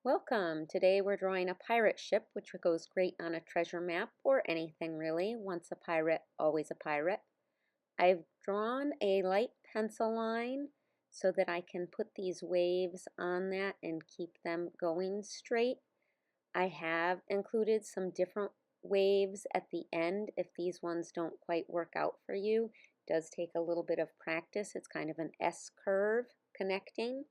Welcome! Today we're drawing a pirate ship, which goes great on a treasure map or anything really. Once a pirate, always a pirate. I've drawn a light pencil line so that I can put these waves on that and keep them going straight. I have included some different waves at the end if these ones don't quite work out for you. It does take a little bit of practice. It's kind of an S curve connecting.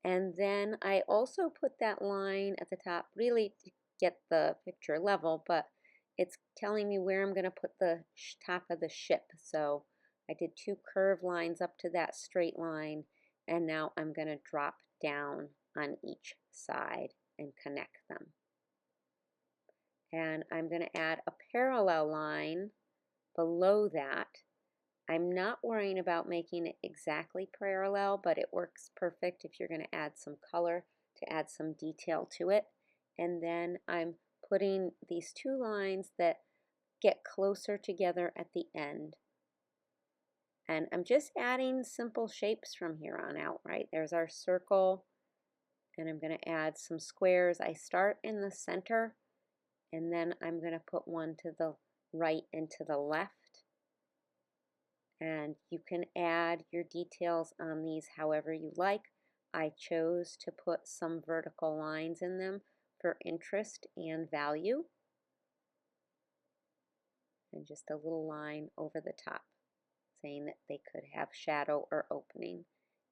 And then I also put that line at the top really to get the picture level, but it's telling me where I'm going to put the top of the ship. So I did two curved lines up to that straight line, and now I'm going to drop down on each side and connect them. And I'm going to add a parallel line below that. I'm not worrying about making it exactly parallel, but it works perfect if you're going to add some color to add some detail to it. And then I'm putting these two lines that get closer together at the end. And I'm just adding simple shapes from here on out, right? There's our circle, and I'm going to add some squares. I start in the center, and then I'm going to put one to the right and to the left. And you can add your details on these however you like. I chose to put some vertical lines in them for interest and value. And just a little line over the top saying that they could have shadow or opening.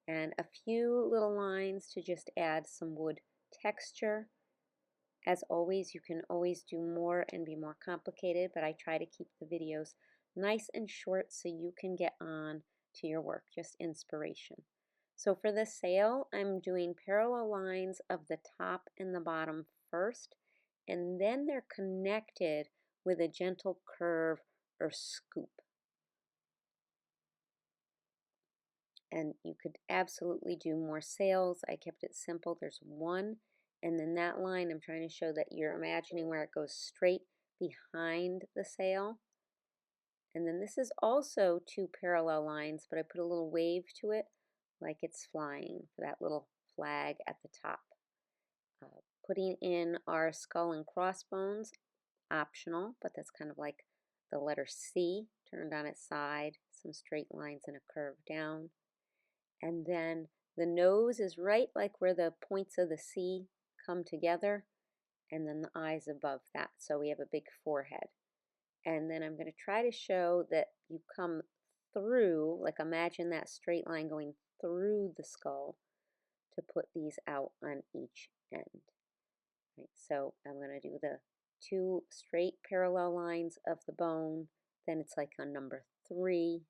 And a few little lines to just add some wood texture. As always, you can always do more and be more complicated, but I try to keep the videos nice and short so you can get on to your work, just inspiration. So for the sail, I'm doing parallel lines of the top and the bottom first, and then they're connected with a gentle curve or scoop. And you could absolutely do more sails. I kept it simple. There's one, and then that line, I'm trying to show that you're imagining where it goes straight behind the sail. And then this is also two parallel lines, but I put a little wave to it like it's flying for that little flag at the top. Putting in our skull and crossbones, optional, but that's kind of like the letter C turned on its side, some straight lines and a curve down. And then the nose is right like where the points of the C come together, and then the eyes above that, so we have a big forehead. And then I'm going to try to show that you come through, like imagine that straight line going through the skull to put these out on each end. Right, so I'm going to do the two straight parallel lines of the bone, then it's like on number 3,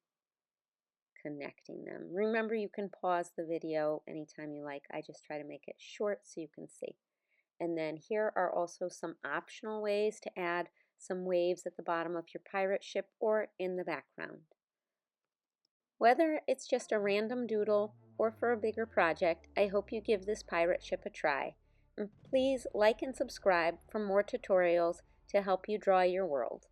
connecting them. Remember, you can pause the video anytime you like. I just try to make it short so you can see. And then here are also some optional ways to add some waves at the bottom of your pirate ship or in the background. Whether it's just a random doodle or for a bigger project, I hope you give this pirate ship a try. And please like and subscribe for more tutorials to help you draw your world.